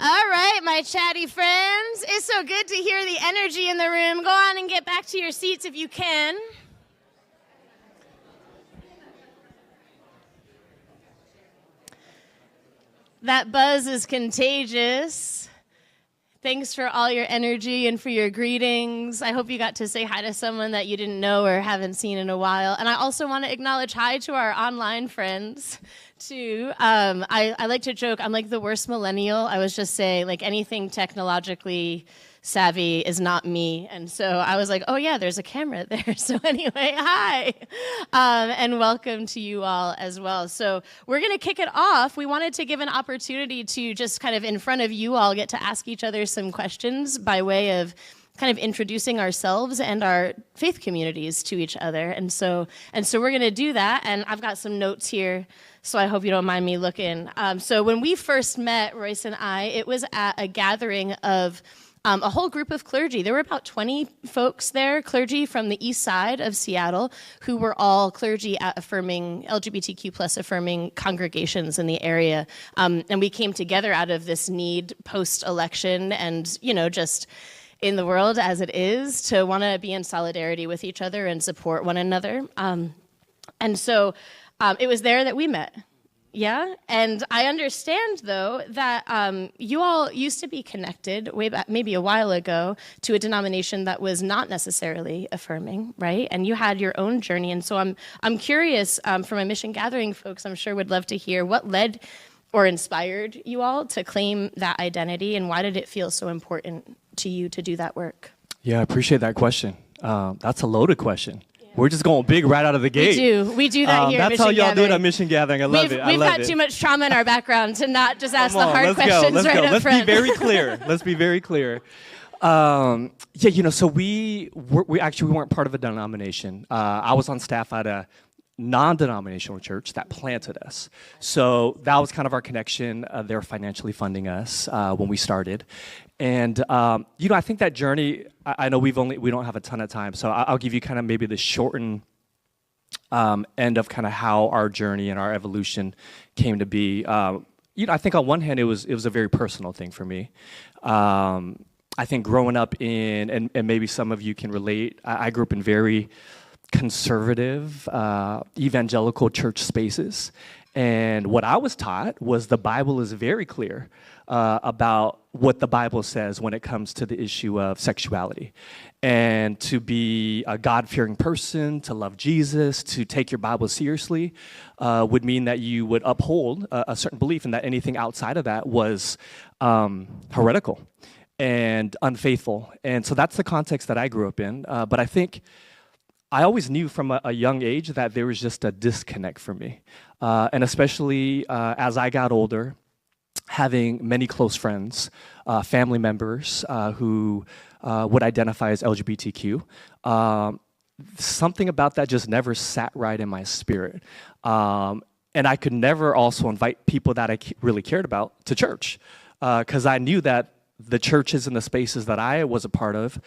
All right, my chatty friends. It's so good to hear the energy in the room. Go on and get back to your seats if you can. That buzz is contagious. Thanks for all your energy and for your greetings. I hope you got to say hi to someone that you didn't know or haven't seen in a while. And I also want to acknowledge hi to our online friends, too. I like to joke, I'm like the worst millennial. I was just saying, like, anything technologically savvy is not me. And so I was like, oh, yeah, there's a camera there. So anyway, hi. And welcome to you all as well. So we're going to kick it off. We wanted to give an opportunity to just kind of in front of you all get to ask each other some questions by way of kind of introducing ourselves and our faith communities to each other. And so we're going to do that. And I've got some notes here, so I hope you don't mind me looking. So when we first met, Royce and I, it was at a gathering of a whole group of clergy. There were about 20 folks there, clergy from the east side of Seattle, who were all clergy at affirming, LGBTQ plus affirming congregations in the area. And we came together out of this need post-election and, just in the world as it is, to want to be in solidarity with each other and support one another. And so it was there that we met. Yeah, and I understand, though, that you all used to be connected way back, maybe a while ago, to a denomination that was not necessarily affirming, right? And you had your own journey, and so I'm curious, from a mission gathering folks, I'm sure would love to hear what led or inspired you all to claim that identity, and why did it feel so important to you to do that work? Yeah, I appreciate that question. That's a loaded question. We're just going big right out of the gate. We do that here at That's Mission how y'all Gathering. do it at Mission Gathering. I love it. We've got too much trauma in our background to not just ask the hard questions Let's right go. up Let's front. be very clear. Let's be very clear. So we weren't part of a denomination. I was on staff at a non-denominational church that planted us. So that was kind of our connection. They were financially funding us when we started. And, I think that journey, I know we don't have a ton of time, so I'll give you kind of maybe the shortened end of kind of how our journey and our evolution came to be. I think on one hand, it was a very personal thing for me. I think growing up in, and maybe some of you can relate, I grew up in very conservative, evangelical church spaces. And what I was taught was the Bible is very clear about what the Bible says when it comes to the issue of sexuality. And to be a God-fearing person, to love Jesus, to take your Bible seriously, would mean that you would uphold a certain belief, and that anything outside of that was heretical and unfaithful. And so that's the context that I grew up in. But I think I always knew from a young age that there was just a disconnect for me. And especially as I got older, having many close friends, family members who would identify as LGBTQ, something about that just never sat right in my spirit. And I could never also invite people that I really cared about to church, because I knew that the churches and the spaces that I was a part of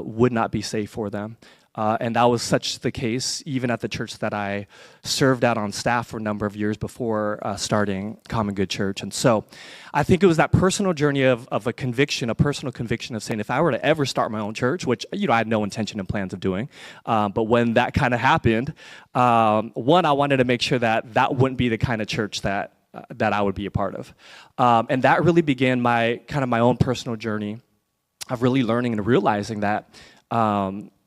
would not be safe for them. And that was such the case even at the church that I served at on staff for a number of years before starting Common Good Church. And so I think it was that personal journey of a conviction, a personal conviction of saying, if I were to ever start my own church, which I had no intention and plans of doing, but when that kind of happened, one, I wanted to make sure that wouldn't be the kind of church that I would be a part of. And that really began my own personal journey of really learning and realizing that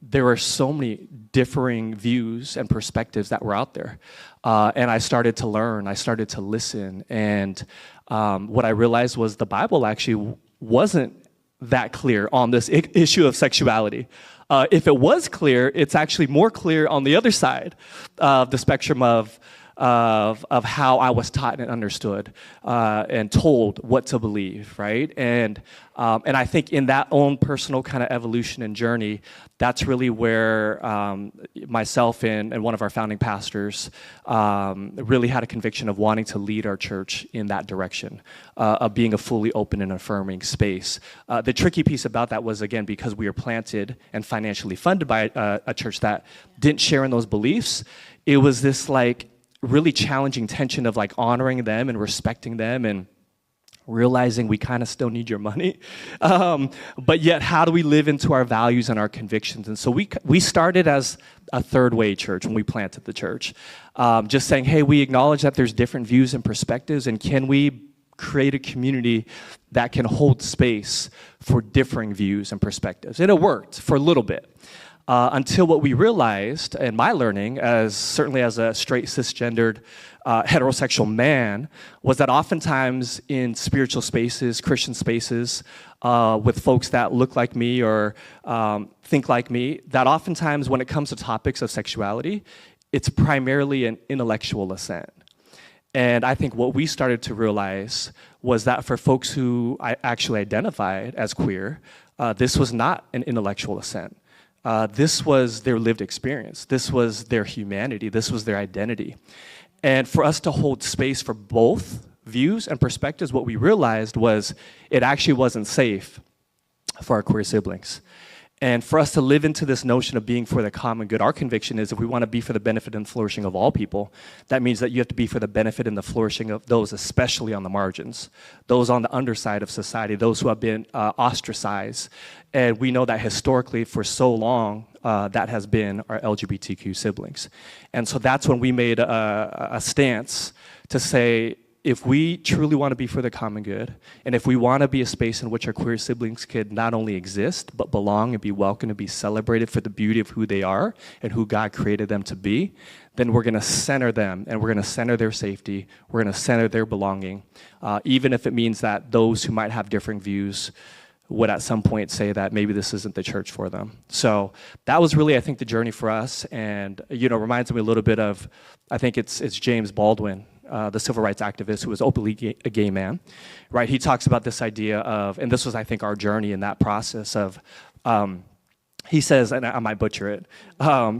there were so many differing views and perspectives that were out there. And I started to learn, I started to listen, and what I realized was the Bible actually wasn't that clear on this issue of sexuality. If it was clear, it's actually more clear on the other side of the spectrum of how I was taught and understood and told what to believe, right? And I think in that own personal kind of evolution and journey, that's really where myself and one of our founding pastors really had a conviction of wanting to lead our church in that direction, of being a fully open and affirming space. The tricky piece about that was, again, because we were planted and financially funded by a church that didn't share in those beliefs, it was this really challenging tension of honoring them and respecting them and realizing we kind of still need your money. But yet, how do we live into our values and our convictions? And so we started as a third way church when we planted the church. Just saying, hey, we acknowledge that there's different views and perspectives, and can we create a community that can hold space for differing views and perspectives? And it worked for a little bit. Until what we realized, in my learning, certainly as a straight, cisgendered, heterosexual man, was that oftentimes in spiritual spaces, Christian spaces, with folks that look like me or think like me, that oftentimes when it comes to topics of sexuality, it's primarily an intellectual assent. And I think what we started to realize was that for folks who actually identified as queer, this was not an intellectual assent. This was their lived experience. This was their humanity. This was their identity. And for us to hold space for both views and perspectives, what we realized was it actually wasn't safe for our queer siblings. And for us to live into this notion of being for the common good, our conviction is if we want to be for the benefit and flourishing of all people, that means that you have to be for the benefit and the flourishing of those, especially on the margins, those on the underside of society, those who have been ostracized. And we know that historically, for so long, that has been our LGBTQ siblings. And so that's when we made a stance to say, if we truly want to be for the common good, and if we want to be a space in which our queer siblings could not only exist, but belong and be welcome and be celebrated for the beauty of who they are and who God created them to be, then we're going to center them, and we're going to center their safety, we're going to center their belonging, even if it means that those who might have differing views would at some point say that maybe this isn't the church for them. So that was really, I think, the journey for us, and reminds me a little bit of, I think it's James Baldwin, the civil rights activist who was openly a gay man, right? He talks about this idea of, and this was, I think, our journey in that process of, he says, and I might butcher it,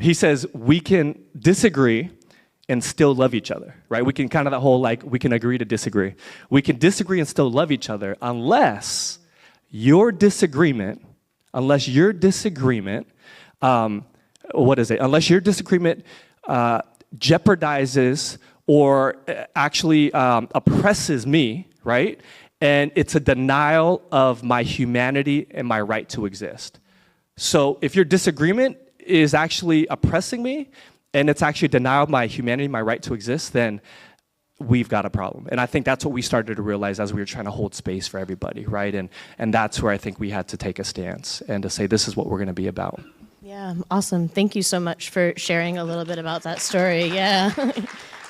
he says, we can disagree and still love each other, right? We can kind of that whole, we can agree to disagree. We can disagree and still love each other unless your disagreement, unless your disagreement jeopardizes or actually oppresses me, right? And it's a denial of my humanity and my right to exist. So if your disagreement is actually oppressing me and it's actually a denial of my humanity, my right to exist, then we've got a problem. And I think that's what we started to realize as we were trying to hold space for everybody, right? And that's where I think we had to take a stance and to say, this is what we're going to be about. Yeah, awesome. Thank you so much for sharing a little bit about that story. Yeah.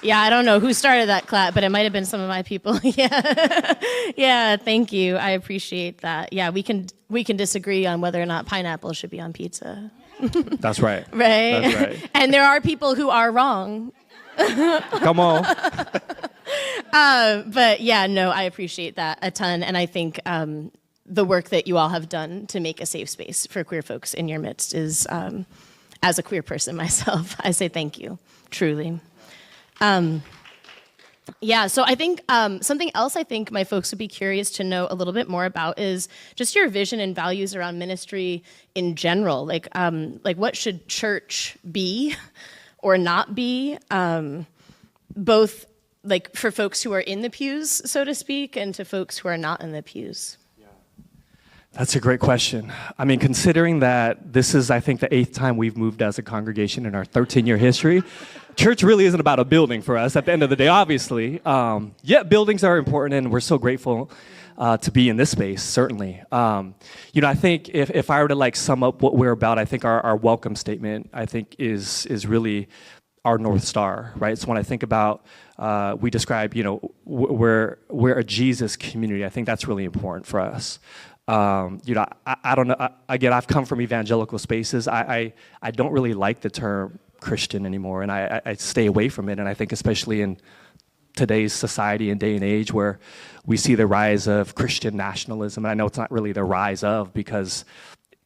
Yeah, I don't know who started that clap, but it might have been some of my people. Yeah. Yeah, thank you. I appreciate that. Yeah, we can disagree on whether or not pineapple should be on pizza. That's right. Right? That's right. And there are people who are wrong. Come on. But yeah, no, I appreciate that a ton. And I think the work that you all have done to make a safe space for queer folks in your midst is, as a queer person myself, I say thank you, truly. Yeah, so I think something else I think my folks would be curious to know a little bit more about is just your vision and values around ministry in general. Like what should church be or not be, both like for folks who are in the pews, so to speak, and to folks who are not in the pews? That's a great question. I mean, considering that this is, I think, the 8th time we've moved as a congregation in our 13-year history, church really isn't about a building for us at the end of the day, obviously. Yet buildings are important, and we're so grateful to be in this space, certainly. I think if I were to sum up what we're about, I think our welcome statement, I think, is really our North Star, right? So when I think about, we describe, we're a Jesus community. I think that's really important for us. I don't know. Again, I've come from evangelical spaces. I don't really like the term Christian anymore, and I stay away from it. And I think especially in today's society and day and age where we see the rise of Christian nationalism, and I know it's not really the rise of, because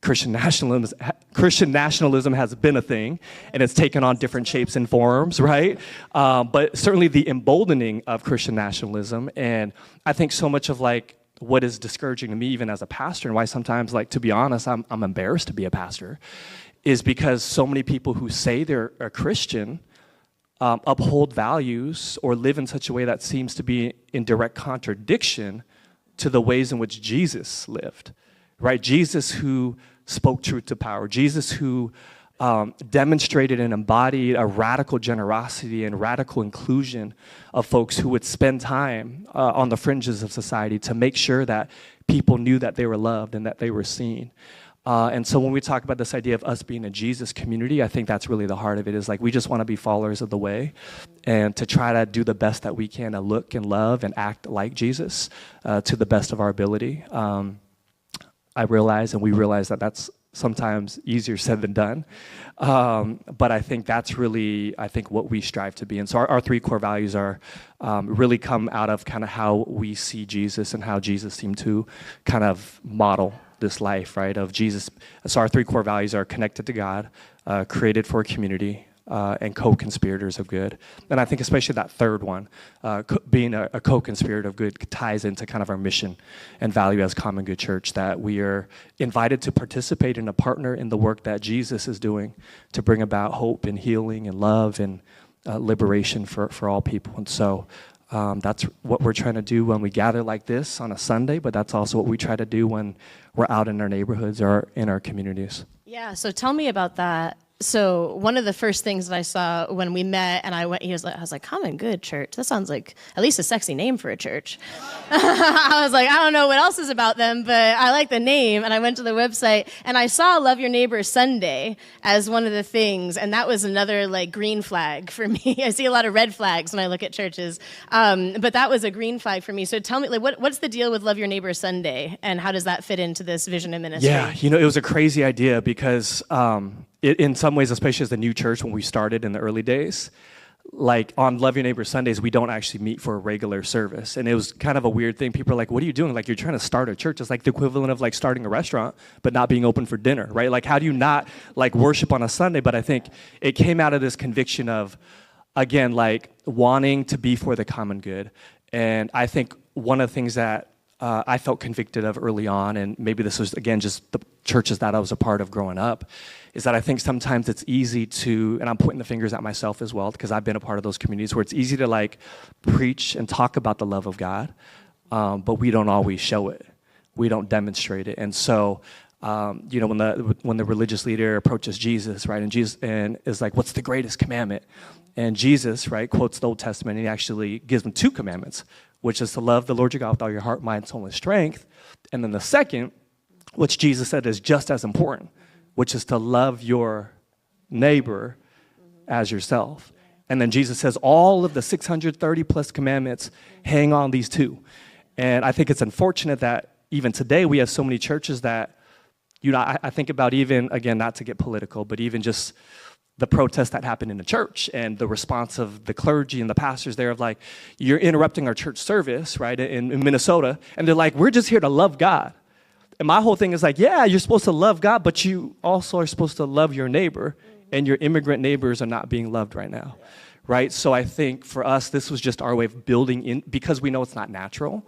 Christian nationalism has been a thing, and it's taken on different shapes and forms, right? But certainly the emboldening of Christian nationalism, and I think so much of what is discouraging to me even as a pastor, and why sometimes, to be honest, I'm embarrassed to be a pastor, is because so many people who say they're a Christian uphold values or live in such a way that seems to be in direct contradiction to the ways in which Jesus lived, right? Jesus who spoke truth to power, Jesus who demonstrated and embodied a radical generosity and radical inclusion of folks who would spend time on the fringes of society to make sure that people knew that they were loved and that they were seen. And so when we talk about this idea of us being a Jesus community, I think that's really the heart of it, is like we just want to be followers of the way and to try to do the best that we can to look and love and act like Jesus to the best of our ability. I realize, and we realize, that that's sometimes easier said than done. But I think that's really, what we strive to be. And so our three core values are really come out of kind of how we see Jesus and how Jesus seemed to kind of model this life, right, of Jesus. So our three core values are connected to God, created for a community, and co-conspirators of good. And I think especially that third one, being a co-conspirator of good, ties into kind of our mission and value as Common Good Church, that we are invited to participate and a partner in the work that Jesus is doing to bring about hope and healing and love and liberation for all people. And so that's what we're trying to do when we gather like this on a Sunday, but that's also what we try to do when we're out in our neighborhoods or in our communities. Yeah, so tell me about that. So one of the first things that I saw when we met, and I was like, Common Good Church. That sounds like at least a sexy name for a church. I was like, I don't know what else is about them, but I like the name. And I went to the website, and I saw Love Your Neighbor Sunday as one of the things, and that was another like green flag for me. I see a lot of red flags when I look at churches, but that was a green flag for me. So tell me, like, what's the deal with Love Your Neighbor Sunday, and how does that fit into this vision and ministry? Yeah, it was a crazy idea because in some ways, especially as a new church when we started in the early days, like on Love Your Neighbor Sundays, we don't actually meet for a regular service. And it was kind of a weird thing. People are like, what are you doing? Like, you're trying to start a church. It's like the equivalent of like starting a restaurant, but not being open for dinner, right? Like, how do you not like worship on a Sunday? But I think it came out of this conviction of, again, like wanting to be for the common good. And I think one of the things that I felt convicted of early on, and maybe this was, again, just the churches that I was a part of growing up, is that I think sometimes it's easy to, and I'm pointing the fingers at myself as well, because I've been a part of those communities where it's easy to like preach and talk about the love of God, but we don't always show it. We don't demonstrate it. And so, when the religious leader approaches Jesus, right, and Jesus and is like, what's the greatest commandment? And Jesus, right, quotes the Old Testament, and he actually gives them two commandments, which is to love the Lord your God with all your heart, mind, soul, and strength. And then the second, which Jesus said is just as important, which is to love your neighbor as yourself. And then Jesus says all of the 630 plus commandments hang on these two. And I think it's unfortunate that even today we have so many churches that, I think about, even, again, not to get political, but even just the protests that happened in the church and the response of the clergy and the pastors there of like, you're interrupting our church service, right, in Minnesota. And they're like, we're just here to love God. And my whole thing is like, yeah, you're supposed to love God, but you also are supposed to love your neighbor, and your immigrant neighbors are not being loved right now, right? So I think for us, this was just our way of building in, because we know it's not natural,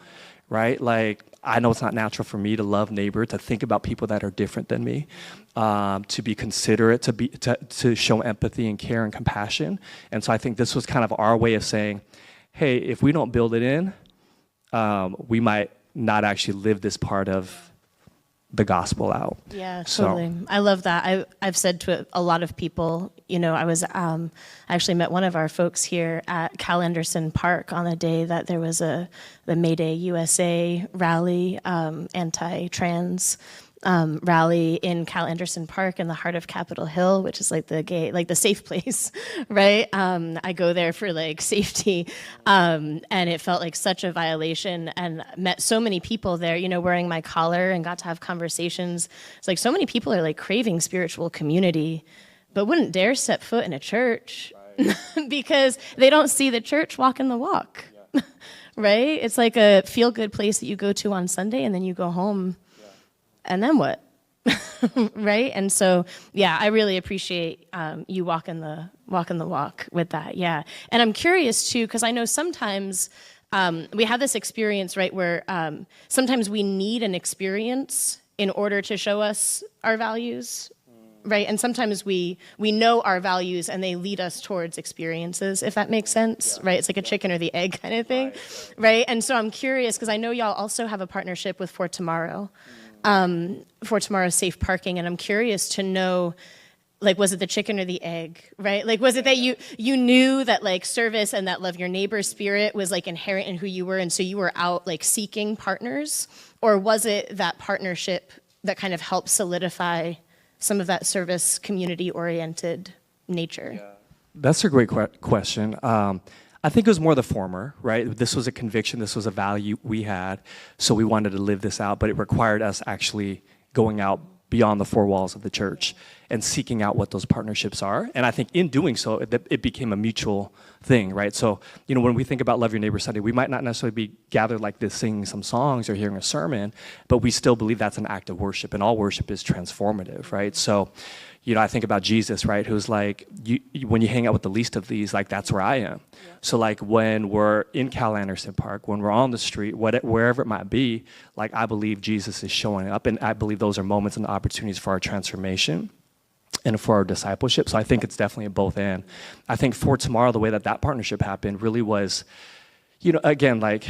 right? Like, I know it's not natural for me to love neighbor, to think about people that are different than me, to be considerate, to show empathy and care and compassion. And so I think this was kind of our way of saying, hey, if we don't build it in, we might not actually live this part of the gospel out. Yeah, totally. So. I love that. I've said to a lot of people, I actually met one of our folks here at Cal Anderson Park on the day that there was the May Day USA rally, anti-trans rally in Cal Anderson Park in the heart of Capitol Hill, which is like the safe place, right? I go there for like safety, and it felt like such a violation, and met so many people there, wearing my collar, and got to have conversations. It's like so many people are like craving spiritual community, but wouldn't dare step foot in a church, right? Because they don't see the church walking the walk, yeah. Right? It's like a feel-good place that you go to on Sunday, and then you go home. And then what? Right? And so, yeah, I really appreciate you walking the walk with that. Yeah. And I'm curious too, because I know sometimes we have this experience, right, where sometimes we need an experience in order to show us our values, right? And sometimes we know our values and they lead us towards experiences, if that makes sense, right? It's like a chicken or the egg kind of thing, right? And so I'm curious, because I know y'all also have a partnership with For Tomorrow, For Tomorrow Safe Parking, and I'm curious to know, like, was it the chicken or the egg, right? Like, was it that you knew that, like, service and that love your neighbor spirit was, like, inherent in who you were, and so you were out, like, seeking partners? Or was it that partnership that kind of helped solidify some of that service community-oriented nature? Yeah. That's a great question. I think it was more the former, right? This was a conviction, this was a value we had, so we wanted to live this out, but it required us actually going out beyond the four walls of the church and seeking out what those partnerships are. And I think in doing so, it became a mutual thing, right? So, when we think about Love Your Neighbor Sunday, we might not necessarily be gathered like this singing some songs or hearing a sermon, but we still believe that's an act of worship, and all worship is transformative, right? So, I think about Jesus, right, who's like, when you hang out with the least of these, like, that's where I am. Yeah. So, like, when we're in Cal Anderson Park, when we're on the street, wherever it might be, like, I believe Jesus is showing up, and I believe those are moments and opportunities for our transformation and for our discipleship. So I think it's definitely a both and. I think For Tomorrow, the way that partnership happened really was, again, like,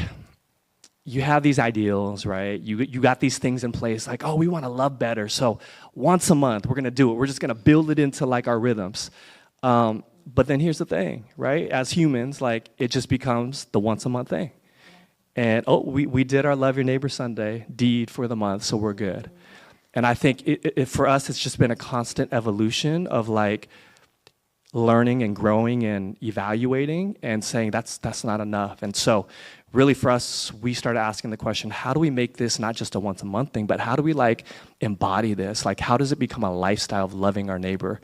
you have these ideals, right? You got these things in place, like, oh, we want to love better. So once a month, we're going to do it. We're just going to build it into, like, our rhythms. But then here's the thing, right? As humans, like, it just becomes the once a month thing. And, we did our Love Your Neighbor Sunday deed for the month, so we're good. And I think for us, it's just been a constant evolution of, like, learning and growing and evaluating and saying that's not enough. And so really for us, we started asking the question, how do we make this not just a once a month thing, but how do we, like, embody this? Like, how does it become a lifestyle of loving our neighbor?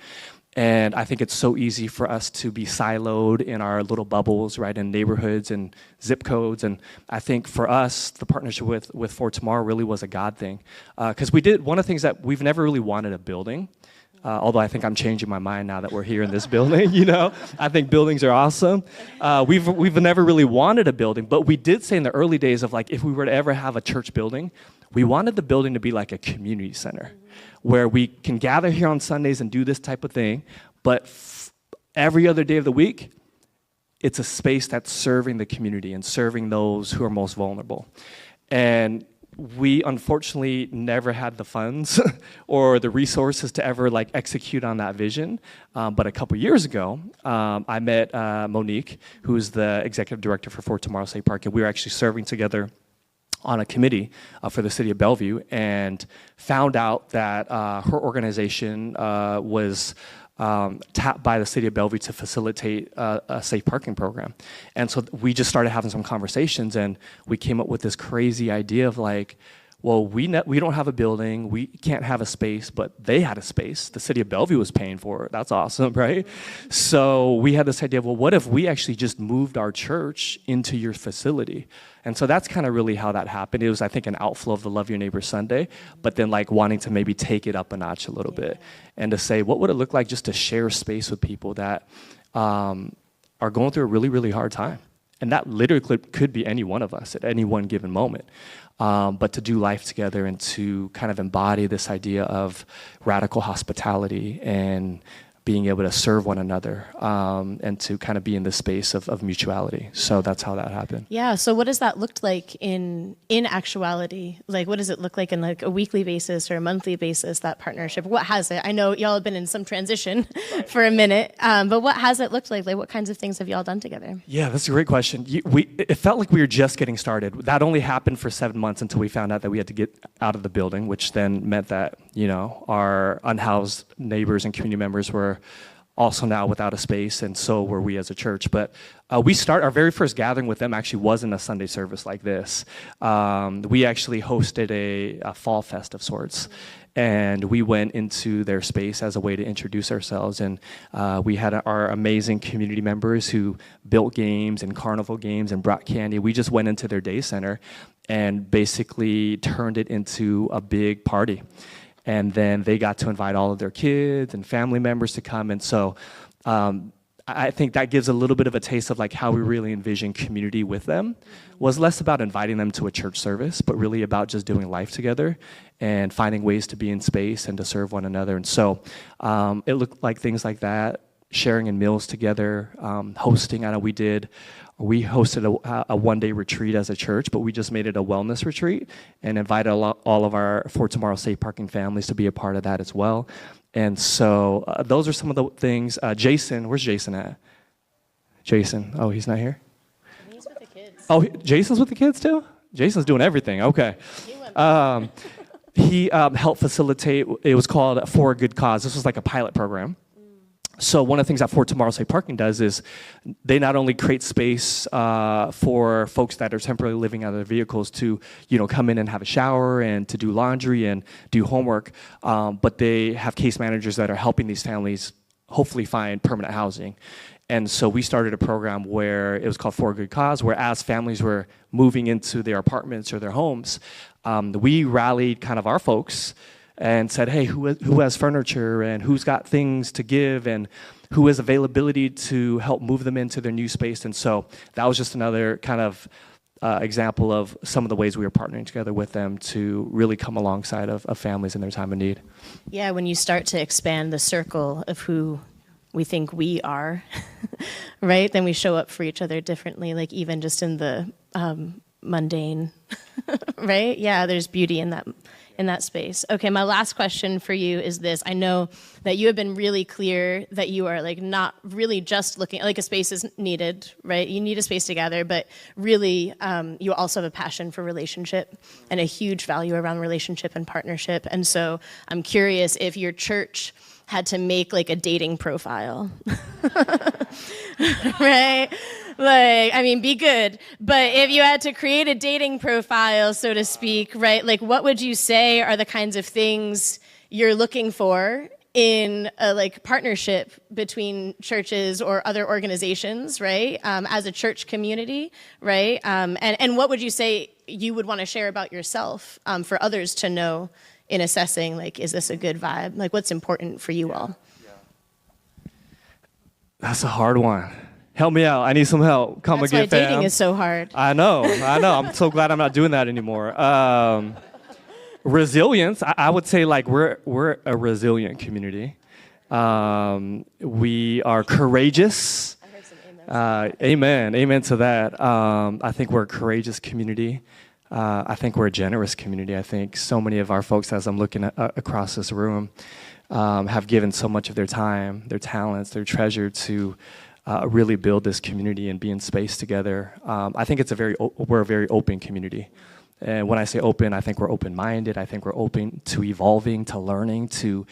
And I think it's so easy for us to be siloed in our little bubbles, right, in neighborhoods and zip codes. And I think for us, the partnership with For Tomorrow really was a God thing. Because one of the things that we've never really wanted a building, although I think I'm changing my mind now that we're here in this building, I think buildings are awesome. We've never really wanted a building, but we did say in the early days of, like, if we were to ever have a church building, we wanted the building to be like a community center where we can gather here on Sundays and do this type of thing, but every other day of the week, it's a space that's serving the community and serving those who are most vulnerable. And we unfortunately never had the funds or the resources to ever, like, execute on that vision. But a couple years ago, I met Monique, who's the executive director for Tomorrow Safe Park, and we were actually serving together on a committee for the city of Bellevue, and found out that her organization was tapped by the city of Bellevue to facilitate a safe parking program. And so we just started having some conversations, and we came up with this crazy idea of, like, well, we don't have a building, we can't have a space, but they had a space. The city of Bellevue was paying for it. That's awesome, right? So we had this idea of, well, what if we actually just moved our church into your facility? And so that's kind of really how that happened. It was, I think, an outflow of the Love Your Neighbor Sunday, but then, like, wanting to maybe take it up a notch a little bit and to say, what would it look like just to share space with people that are going through a really, really hard time? And that literally could be any one of us at any one given moment. But to do life together and to kind of embody this idea of radical hospitality and being able to serve one another, and to kind of be in the space of mutuality. So that's how that happened. Yeah, so what does that look like in actuality? Like, what does it look like in, like, a weekly basis or a monthly basis, that partnership? What has it? I know y'all have been in some transition for a minute, but what has it looked like? Like, what kinds of things have y'all done together? Yeah, that's a great question. It felt like we were just getting started. That only happened for 7 months until we found out that we had to get out of the building, which then meant that, our unhoused neighbors and community members were also now without a space, and so were we as a church. But our very first gathering with them actually wasn't a Sunday service like this. We actually hosted a fall fest of sorts, and we went into their space as a way to introduce ourselves. And we had our amazing community members who built games and carnival games and brought candy. We just went into their day center and basically turned it into a big party. And then they got to invite all of their kids and family members to come. And so I think that gives a little bit of a taste of like how we really envision community with them. Was less about inviting them to a church service, but really about just doing life together and finding ways to be in space and to serve one another. And so it looked like things like that, sharing in meals together, hosting. I know we hosted a one-day retreat as a church, but we just made it a wellness retreat and invited all of our For Tomorrow Safe Parking families to be a part of that as well. And so those are some of the things. Jason, where's Jason at? Jason, oh, he's not here? He's with the kids. Oh, Jason's with the kids too? Jason's doing everything, okay. He helped facilitate, it was called For a Good Cause. This was like a pilot program. So one of the things that For Tomorrow Safe Parking does is they not only create space for folks that are temporarily living out of their vehicles to, come in and have a shower and to do laundry and do homework, but they have case managers that are helping these families hopefully find permanent housing. And so we started a program where it was called For a Good Cause, where as families were moving into their apartments or their homes, we rallied kind of our folks and said, hey, who has furniture and who's got things to give and who has availability to help move them into their new space. And so that was just another kind of example of some of the ways we were partnering together with them to really come alongside of families in their time of need. Yeah, when you start to expand the circle of who we think we are, right, then we show up for each other differently, like even just in the mundane, right? Yeah, there's beauty in that space. Okay, my last question for you is this. I know that you have been really clear that you are like not really just looking, like a space is needed, right? You need a space to gather, but really you also have a passion for relationship and a huge value around relationship and partnership. And so I'm curious if your church had to make like a dating profile, right? Like, I mean, be good. But if you had to create a dating profile, so to speak, right? Like, what would you say are the kinds of things you're looking for in a like partnership between churches or other organizations, right? As a church community, right? And what would you say you would want to share about yourself for others to know in assessing, like, is this a good vibe? Like, what's important for you all? That's a hard one. Help me out. I need some help. Come That's again, why dating is so hard. I know. I'm so glad I'm not doing that anymore. Resilience. I would say like we're a resilient community. We are courageous. I heard some Amen. Amen to that. I think we're a courageous community. I think we're a generous community. I think so many of our folks, as I'm looking across this room, have given so much of their time, their talents, their treasure to really build this community and be in space together. I think we're a very open community. And when I say open, I think we're open-minded. I think we're open to evolving, to learning, to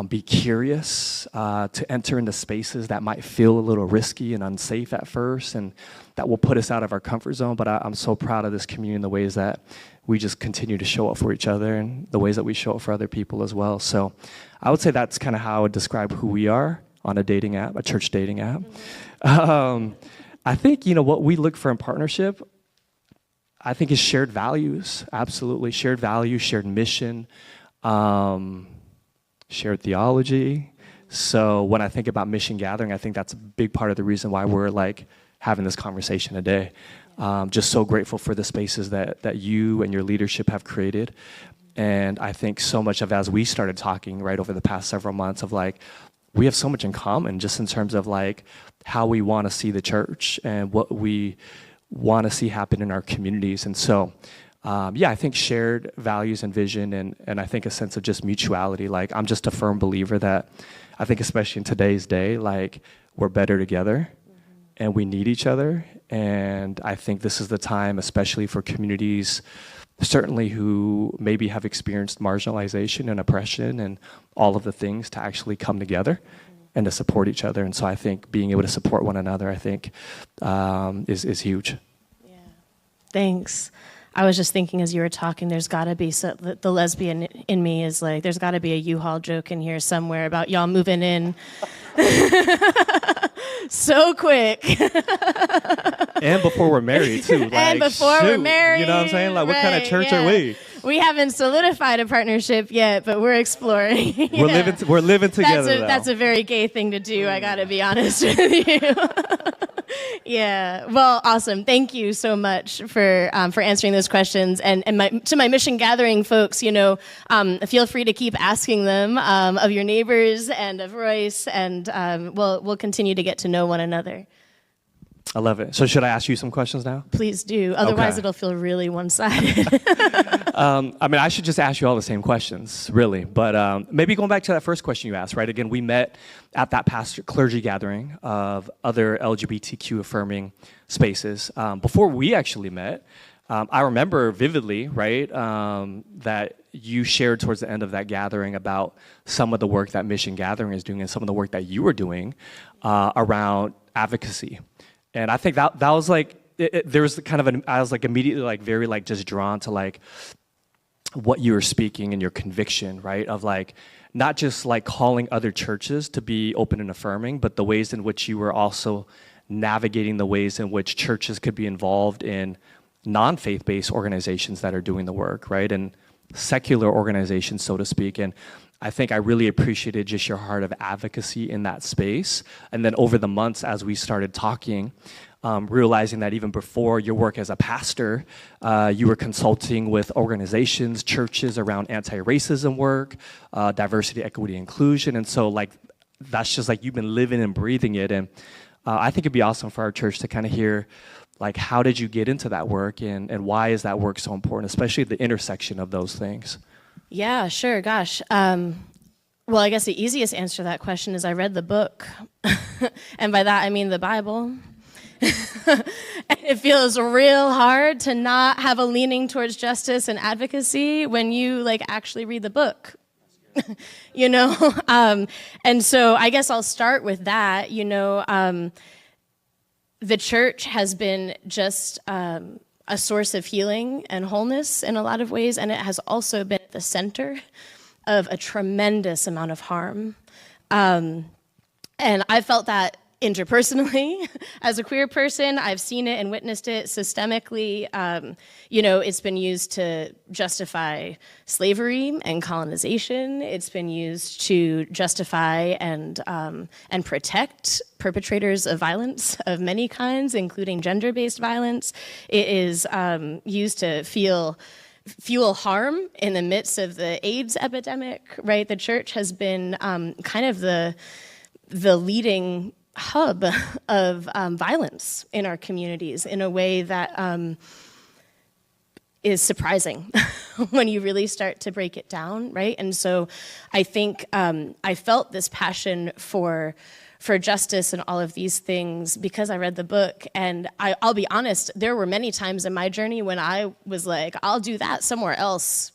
be curious, to enter into spaces that might feel a little risky and unsafe at first, and that will put us out of our comfort zone. But I'm so proud of this community in the ways that we just continue to show up for each other and the ways that we show up for other people as well. So I would say that's kind of how I would describe who we are on a dating app, a church dating app. I think, what we look for in partnership, I think is shared values, absolutely. Shared values, shared mission, shared theology. So when I think about mission gathering, I think that's a big part of the reason why we're like having this conversation today. Just so grateful for the spaces that you and your leadership have created. And I think so much of, as we started talking right over the past several months, of like, we have so much in common just in terms of like how we want to see the church and what we want to see happen in our communities. And so, I think shared values and vision and I think a sense of just mutuality. Like, I'm just a firm believer that I think especially in today's day, like, we're better together and we need each other. And I think this is the time, especially for communities certainly who maybe have experienced marginalization and oppression and all of the things, to actually come together and to support each other. And so I think being able to support one another, I think, is huge. Yeah. Thanks. I was just thinking as you were talking, there's got to be, the lesbian in me is like, there's got to be a U-Haul joke in here somewhere about y'all moving in so quick. And before we're married, too. Like, and before we're married. You know what I'm saying? Like, what kind of church are we? We haven't solidified a partnership yet, but we're exploring. Yeah. We're living together. That's a very gay thing to do. I gotta be honest with you. Yeah. Well, awesome. Thank you so much for answering those questions. And to my mission gathering folks, feel free to keep asking them of your neighbors and of Royce, and we'll continue to get to know one another. I love it. So should I ask you some questions now? Please do. Otherwise, It'll feel really one-sided. I should just ask you all the same questions, really. But maybe going back to that first question you asked, right? Again, we met at that pastor clergy gathering of other LGBTQ affirming spaces. Before we actually met, I remember vividly, right, that you shared towards the end of that gathering about some of the work that Mission Gathering is doing and some of the work that you were doing around advocacy. And I think that was like, there was kind of I was like immediately like very like just drawn to like what you were speaking and your conviction, right? Of like, not just like calling other churches to be open and affirming, but the ways in which you were also navigating the ways in which churches could be involved in non-faith-based organizations that are doing the work, right? And secular organizations, so to speak. And I think I really appreciated just your heart of advocacy in that space. And then over the months, as we started talking, realizing that even before your work as a pastor, you were consulting with organizations, churches around anti-racism work, diversity, equity, inclusion. And so like, that's just like, you've been living and breathing it. And I think it'd be awesome for our church to kind of hear, like, how did you get into that work and why is that work so important, especially the intersection of those things? Yeah, sure. Gosh. Well, I guess the easiest answer to that question is I read the book. And by that, I mean the Bible. It feels real hard to not have a leaning towards justice and advocacy when you like actually read the book. And so I guess I'll start with that. The church has been just a source of healing and wholeness in a lot of ways, and it has also been at the center of a tremendous amount of harm. And I felt that interpersonally as a queer person. I've seen it and witnessed it systemically. It's been used to justify slavery and colonization. It's been used to justify and protect perpetrators of violence of many kinds, including gender-based violence. It is used to fuel harm in the midst of the AIDS epidemic, right? The church has been kind of the leading hub of violence in our communities in a way that is surprising when you really start to break it down, right? And so I think I felt this passion for justice and all of these things because I read the book. And I'll be honest, there were many times in my journey when I was like, I'll do that somewhere else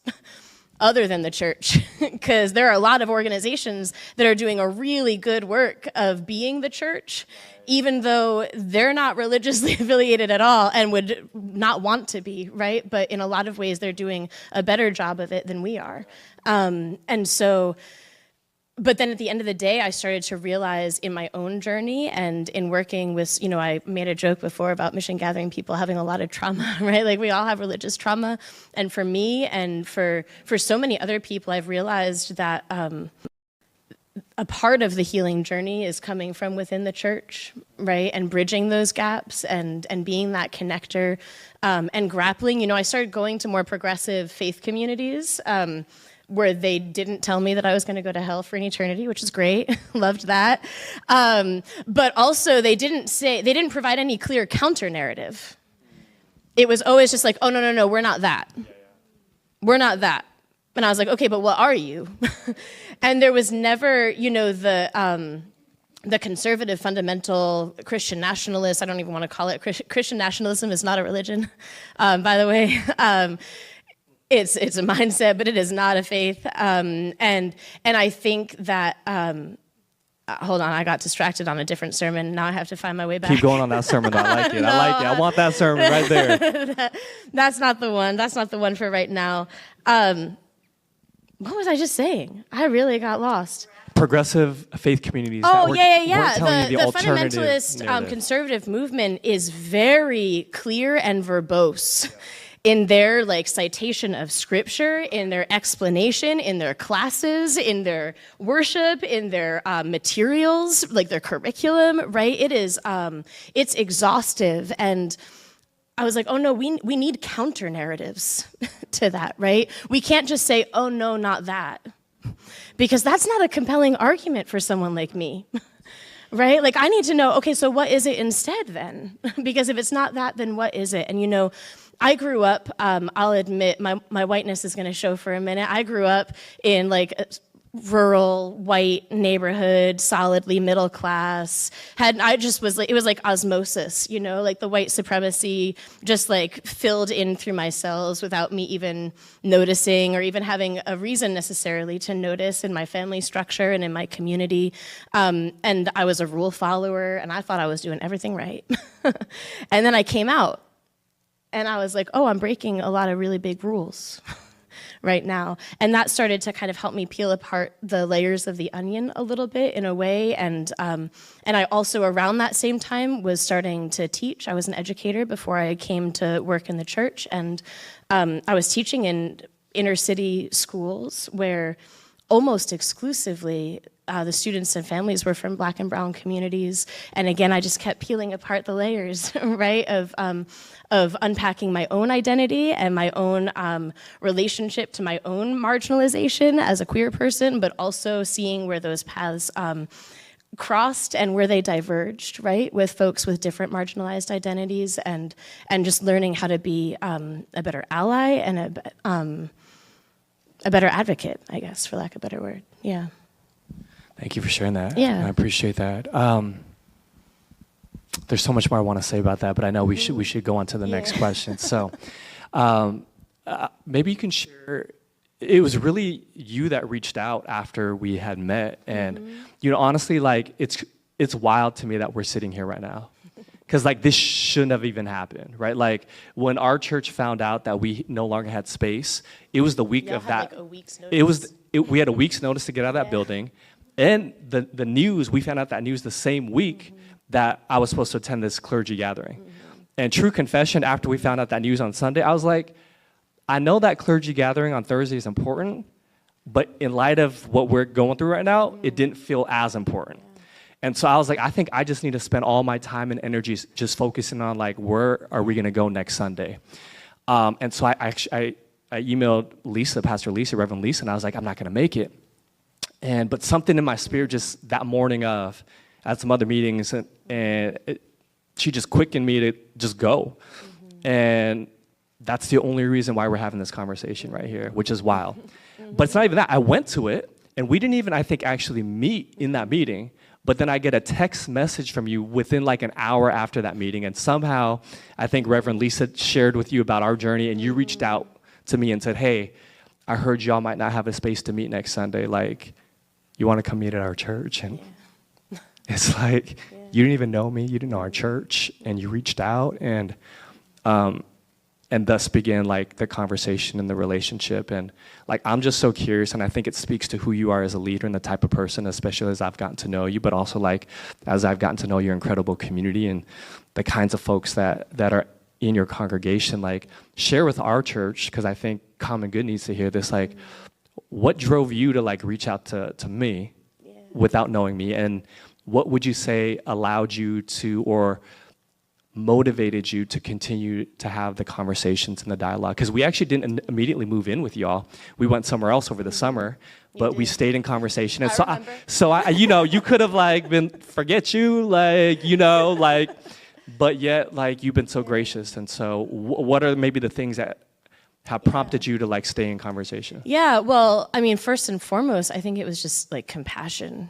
other than the church, because there are a lot of organizations that are doing a really good work of being the church, even though they're not religiously affiliated at all and would not want to be, right? But in a lot of ways, they're doing a better job of it than we are. But then at the end of the day, I started to realize in my own journey and in working with, I made a joke before about mission gathering people having a lot of trauma, right? Like we all have religious trauma. And for me and for so many other people, I've realized that a part of the healing journey is coming from within the church, right? And bridging those gaps and being that connector and grappling. I started going to more progressive faith communities where they didn't tell me that I was going to go to hell for an eternity, which is great. Loved that. But also they didn't provide any clear counter narrative. It was always just like, oh, no, we're not that. We're not that. And I was like, okay, but what are you? And there was never, the conservative fundamental Christian nationalist, I don't even want to call it Christian nationalism is not a religion, by the way. It's a mindset, but it is not a faith. And I think that, hold on, I got distracted on a different sermon. Now I have to find my way back. Keep going on that sermon. I like it. No. I like it. I want that sermon right there. That's not the one. That's not the one for right now. What was I just saying? I really got lost. Progressive faith communities. Oh, that yeah. The fundamentalist conservative movement is very clear and verbose. in their like citation of scripture, in their explanation, in their classes, in their worship, in their materials, like their curriculum, right? It's exhaustive. And I was like, oh no, we need counter narratives to that, right? We can't just say, oh no, not that. Because that's not a compelling argument for someone like me, right? Like I need to know, okay, so what is it instead then? Because if it's not that, then what is it? And you know, I grew up, I'll admit, my whiteness is gonna show for a minute. I grew up in like a rural white neighborhood, solidly middle class. It was like osmosis, you know, like the white supremacy just like filled in through my cells without me even noticing or even having a reason necessarily to notice in my family structure and in my community. And I was a rule follower and I thought I was doing everything right. And then I came out and I was like, oh, I'm breaking a lot of really big rules. Right now. And that started to kind of help me peel apart the layers of the onion a little bit in a way. And I also around that same time was starting to teach. I was an educator before I came to work in the church. And I was teaching in inner city schools where almost exclusively the students and families were from Black and brown communities. And again, I just kept peeling apart the layers, right, of unpacking my own identity and my own relationship to my own marginalization as a queer person, but also seeing where those paths crossed and where they diverged, right, with folks with different marginalized identities, and just learning how to be a better ally and a better advocate, I guess, for lack of a better word. Yeah. Thank you for sharing that. Yeah. I appreciate that. There's so much more I want to say about that, but I know we should go on to the next question. So maybe you can share, it was really you that reached out after we had met. And, you know, honestly, like it's wild to me that we're sitting here right now. Because like this shouldn't have even happened, right? Like when our church found out that we no longer had space, it was the week of that. Like a week's notice. We had a week's notice to get out of that building. And the news, we found out that news the same week that I was supposed to attend this clergy gathering. And true confession, after we found out that news on Sunday, I was like, I know that clergy gathering on Thursday is important, but in light of what we're going through right now, it didn't feel as important. And so I was like, I think I just need to spend all my time and energy just focusing on like, where are we gonna go next Sunday? And so I emailed Lisa, Pastor Lisa, Reverend Lisa, and I was like, I'm not gonna make it. But something in my spirit just that morning I had some other meetings, and she just quickened me to just go. And that's the only reason why we're having this conversation right here, which is wild. But it's not even that. I went to it, and we didn't even, I think, actually meet in that meeting. But then I get a text message from you within like an hour after that meeting. And somehow, I think Reverend Lisa shared with you about our journey, and you reached out to me and said, hey, I heard y'all might not have a space to meet next Sunday. Like, you want to come meet at our church? And it's like, you didn't even know me. You didn't know our church. And you reached out, and thus began like the conversation and the relationship. And like, I'm just so curious, and I think it speaks to who you are as a leader and the type of person, especially as I've gotten to know you, but also like as I've gotten to know your incredible community and the kinds of folks that are in your congregation. Like, share with our church, because I think Common Good needs to hear this, like, what drove you to like reach out to me without knowing me? And what would you say allowed you to, or motivated you to continue to have the conversations and the dialogue? Because we actually didn't immediately move in with y'all. We went somewhere else over the summer, but we stayed in conversation. And I you know, you could have like been, forget you, like, you know, like, but yet like you've been so gracious. And so what are maybe the things that have prompted you to like stay in conversation? Yeah, well, I mean, first and foremost, I think it was just like compassion.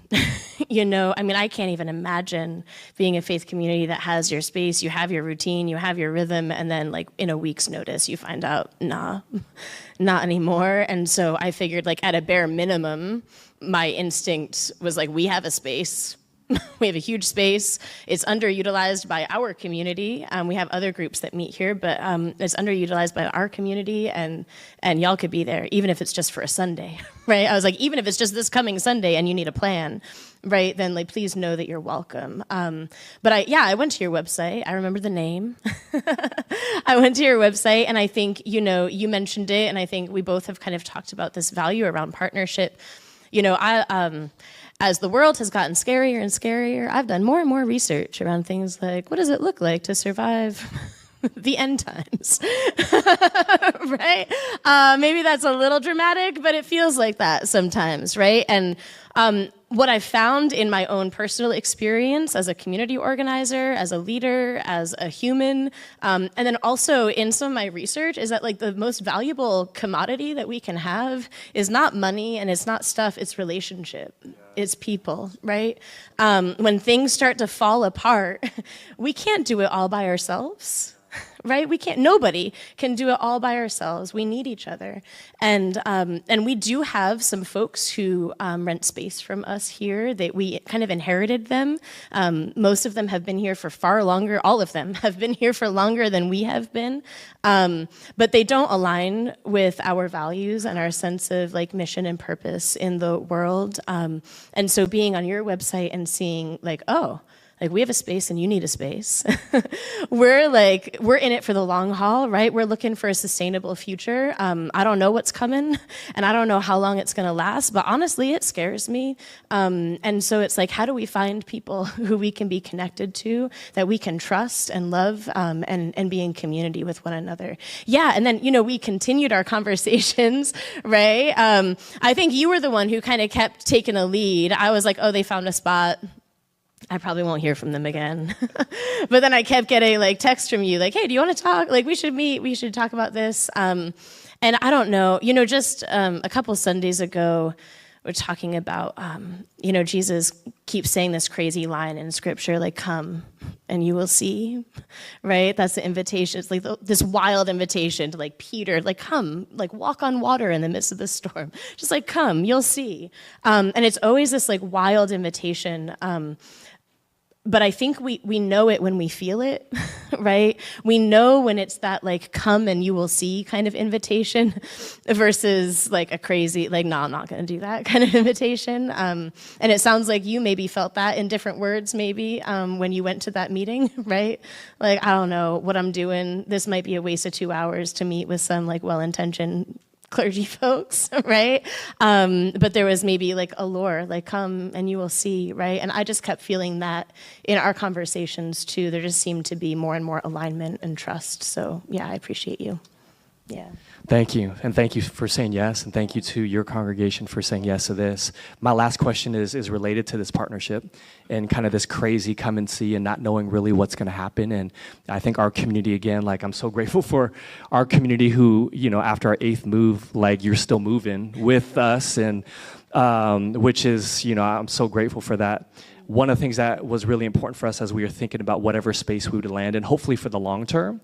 You know, I mean, I can't even imagine being a faith community that has your space, you have your routine, you have your rhythm, and then like in a week's notice, you find out, nah, not anymore. And so I figured like at a bare minimum, my instinct was like, we have a space. We have a huge space. It's underutilized by our community. We have other groups that meet here, but it's underutilized by our community, and y'all could be there, even if it's just for a Sunday, right? I was like, even if it's just this coming Sunday and you need a plan, right, then like please know that you're welcome. But I went to your website. I remember the name. I went to your website, and I think, you mentioned it, and I think we both have kind of talked about this value around partnership. As the world has gotten scarier and scarier, I've done more and more research around things like, what does it look like to survive the end times, right? Maybe that's a little dramatic, but it feels like that sometimes, right? And what I found in my own personal experience as a community organizer, as a leader, as a human, and then also in some of my research is that like the most valuable commodity that we can have is not money and it's not stuff, it's relationship. It's people, right? When things start to fall apart, we can't do it all by ourselves. Right? Nobody can do it all by ourselves. We need each other. And we do have some folks who rent space from us here. We kind of inherited them. Most of them have been here for far longer. All of them have been here for longer than we have been. But they don't align with our values and our sense of like mission and purpose in the world. And so being on your website and seeing like, oh, like we have a space and you need a space. We're in it for the long haul, right? We're looking for a sustainable future. I don't know what's coming and I don't know how long it's going to last, but honestly, it scares me. And so it's like, how do we find people who we can be connected to, that we can trust and love, and be in community with one another? Yeah, and then, we continued our conversations, right? I think you were the one who kind of kept taking a lead. I was like, oh, they found a spot. I probably won't hear from them again. But then I kept getting like texts from you like, hey, do you want to talk? Like we should meet. We should talk about this. And I don't know, just a couple Sundays ago, we're talking about, Jesus keeps saying this crazy line in scripture, like, come and you will see, right? That's the invitation. It's like this wild invitation to like Peter, like, come, like walk on water in the midst of the storm. Just like, come, you'll see. And it's always this like wild invitation. But I think we know it when we feel it, right? We know when it's that like come and you will see kind of invitation versus like a crazy, like, no, I'm not going to do that kind of invitation. And it sounds like you maybe felt that in different words maybe when you went to that meeting, right? Like, I don't know what I'm doing. This might be a waste of 2 hours to meet with some like well-intentioned clergy folks, right? But there was maybe like a lure, like come and you will see, right? And I just kept feeling that in our conversations too. There just seemed to be more and more alignment and trust. So yeah, I appreciate you. Yeah. Thank you. And thank you for saying yes. And thank you to your congregation for saying yes to this. My last question is related to this partnership and kind of this crazy come and see and not knowing really what's going to happen. And I think our community, again, like I'm so grateful for our community who, after our 8th move, like you're still moving with us. And which is, I'm so grateful for that. One of the things that was really important for us as we were thinking about whatever space we would land in, hopefully for the long term,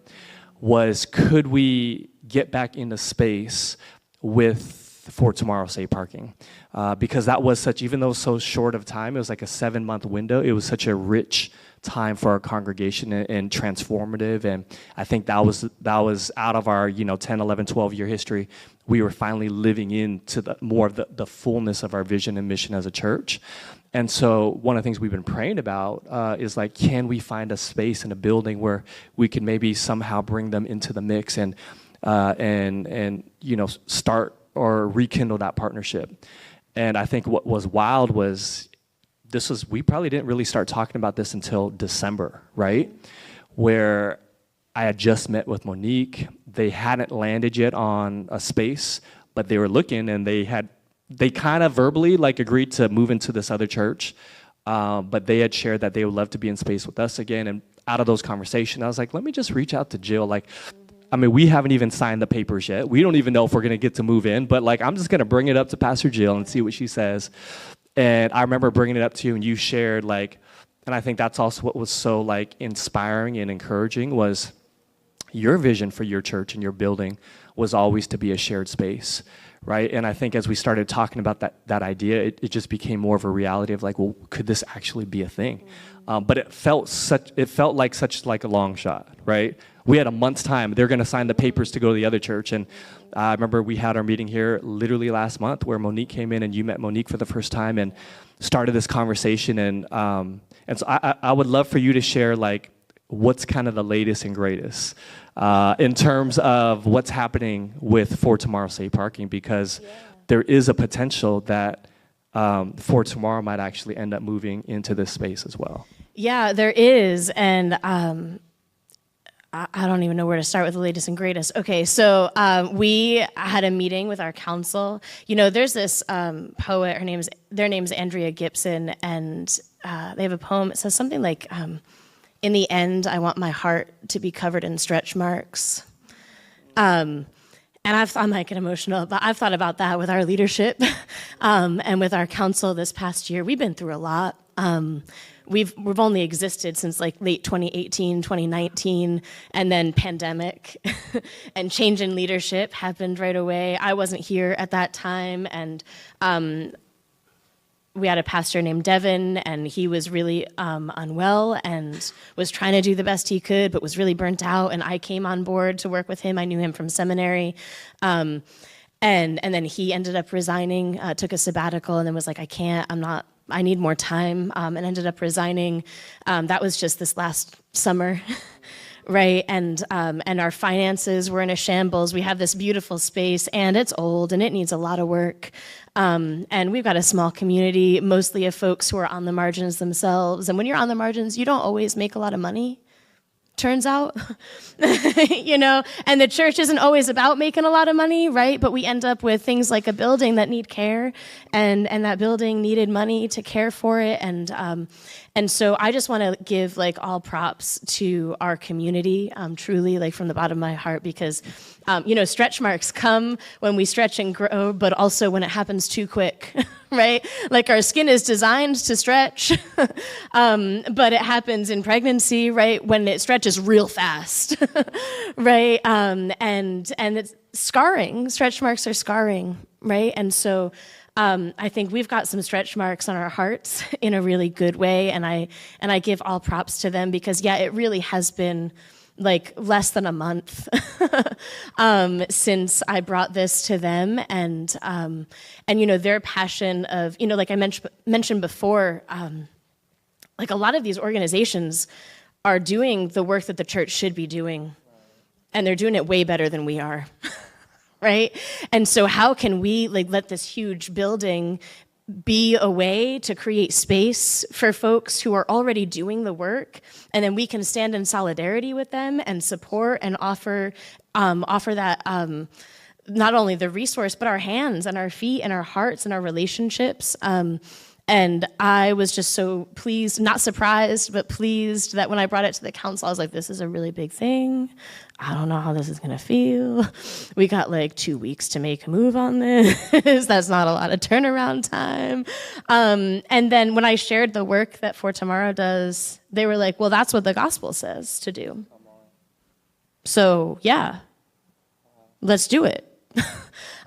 was could we get back into space for tomorrow safe parking? Because that was even though it was so short of time, it was like a 7-month window. It was such a rich time for our congregation and transformative. And I think that was out of our 10, 11, 12-year history. We were finally living into more of the fullness of our vision and mission as a church. And so one of the things we've been praying about is like, can we find a space in a building where we can maybe somehow bring them into the mix and start or rekindle that partnership. And I think what was wild was we probably didn't really start talking about this until December, right? Where I had just met with Monique. They hadn't landed yet on a space, but they were looking and they kind of verbally like agreed to move into this other church, but they had shared that they would love to be in space with us again. And out of those conversations, I was like, let me just reach out to Jill. Like, we haven't even signed the papers yet. We don't even know if we're going to get to move in, but like, I'm just going to bring it up to Pastor Jill and see what she says. And I remember bringing it up to you and you shared like, and I think that's also what was so like inspiring and encouraging was your vision for your church and your building was always to be a shared space, right? And I think as we started talking about that idea, it just became more of a reality of like, well, could this actually be a thing? But it felt like such a long shot, right? We had a month's time. They're going to sign the papers to go to the other church. And I remember we had our meeting here literally last month where Monique came in and you met Monique for the first time and started this conversation. And so I would love for you to share like what's kind of the latest and greatest in terms of what's happening with For Tomorrow Safe Parking, because there is a potential that For Tomorrow might actually end up moving into this space as well. Yeah, there is. And I don't even know where to start with the latest and greatest. Okay, so we had a meeting with our council. You know, there's this poet, their name's Andrea Gibson, and they have a poem. It says something like, in the end, I want my heart to be covered in stretch marks. And I'm like an emotional, but I've thought about that with our leadership and with our council this past year. We've been through a lot. We've only existed since like late 2018, 2019, and then pandemic and change in leadership happened right away. I wasn't here at that time, and we had a pastor named Devin, and he was really unwell and was trying to do the best he could, but was really burnt out, and I came on board to work with him. I knew him from seminary. And then he ended up resigning, took a sabbatical, and then was like, I need more time, and ended up resigning. That was just this last summer, right? And our finances were in a shambles. We have this beautiful space, and it's old, and it needs a lot of work. And we've got a small community, mostly of folks who are on the margins themselves. And when you're on the margins, you don't always make a lot of money, turns out, you know, and the church isn't always about making a lot of money, right? But we end up with things like a building that need care, and that building needed money to care for it. And so I just want to give like all props to our community, truly, like from the bottom of my heart, because, you know, stretch marks come when we stretch and grow, but also when it happens too quick, right? Like our skin is designed to stretch, but it happens in pregnancy, right? When it stretches real fast, right? And it's scarring. Stretch marks are scarring, right? And so I think we've got some stretch marks on our hearts in a really good way, and I give all props to them because, yeah, it really has been like less than a month since I brought this to them, and you know, their passion of, you know, like I mentioned before, like a lot of these organizations are doing the work that the church should be doing, and they're doing it way better than we are. Right? And so how can we like let this huge building be a way to create space for folks who are already doing the work, and then we can stand in solidarity with them and support and offer that not only the resource, but our hands and our feet and our hearts and our relationships. And I was just so pleased, not surprised, but pleased that when I brought it to the council, I was like, this is a really big thing. I don't know how this is going to feel. We got like 2 weeks to make a move on this. That's not a lot of turnaround time. And then when I shared the work that For Tomorrow does, they were like, well, that's what the gospel says to do. So yeah, let's do it.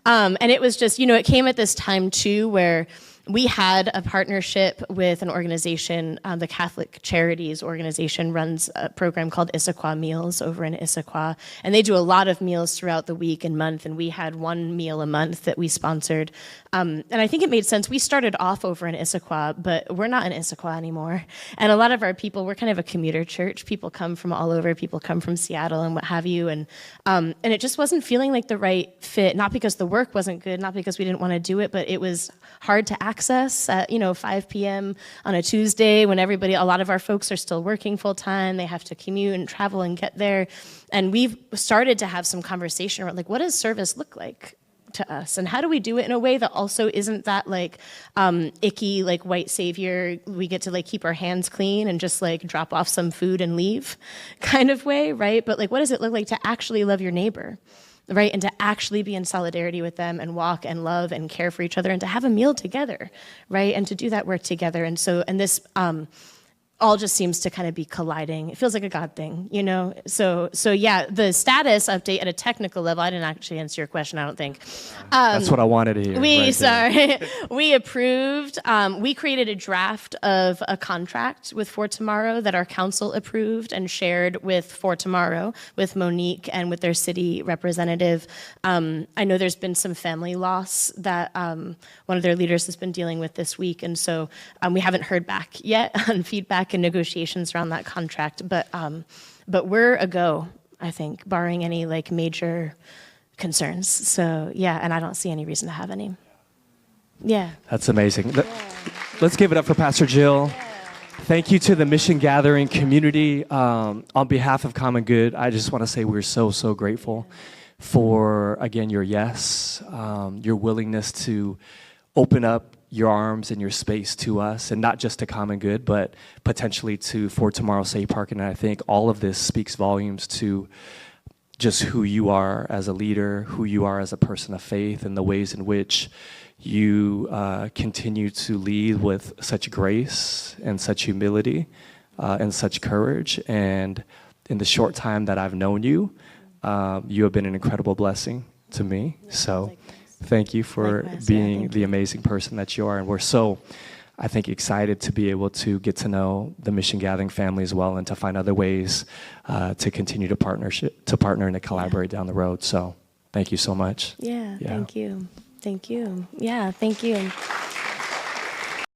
And it was just, you know, it came at this time too where we had a partnership with an organization, the Catholic Charities organization runs a program called Issaquah Meals over in Issaquah, and they do a lot of meals throughout the week and month, and we had one meal a month that we sponsored. And I think it made sense. We started off over in Issaquah, but we're not in Issaquah anymore. And a lot of our people, we're kind of a commuter church. People come from all over. People come from Seattle and what have you. And it just wasn't feeling like the right fit, not because the work wasn't good, not because we didn't want to do it, but it was hard to access at, 5 p.m. on a Tuesday when a lot of our folks are still working full time. They have to commute and travel and get there. And we've started to have some conversation around, like, what does service look like to us, and how do we do it in a way that also isn't that like icky, like white savior, we get to like keep our hands clean and just like drop off some food and leave kind of way, right? But like, what does it look like to actually love your neighbor, right? And to actually be in solidarity with them and walk and love and care for each other and to have a meal together, right? And to do that work together. And so, and this all just seems to kind of be colliding. It feels like a God thing, you know? So yeah, the status update at a technical level, I didn't actually answer your question, I don't think. That's what I wanted to hear. We approved, we created a draft of a contract with For Tomorrow that our council approved and shared with For Tomorrow, with Monique and with their city representative. I know there's been some family loss that one of their leaders has been dealing with this week, and so we haven't heard back yet on feedback and negotiations around that contract, but we're a go, I think, barring any like major concerns. So yeah, and I don't see any reason to have any. Yeah. That's amazing. Let's give it up for Pastor Jill. Thank you to the Mission Gathering community. On behalf of Common Good, I just want to say we're so grateful for, again, your yes, your willingness to open up your arms and your space to us, and not just to Common Good, but potentially to For Tomorrow Safe Parking. And I think all of this speaks volumes to just who you are as a leader, who you are as a person of faith, and the ways in which you continue to lead with such grace and such humility and such courage. And in the short time that I've known you, you have been an incredible blessing to me. So thank you for being the amazing person that you are. And we're so, I think, excited to be able to get to know the Mission Gathering family as well, and to find other ways to continue to partner and to collaborate down the road. So thank you so much. Yeah. Thank you. Yeah, thank you.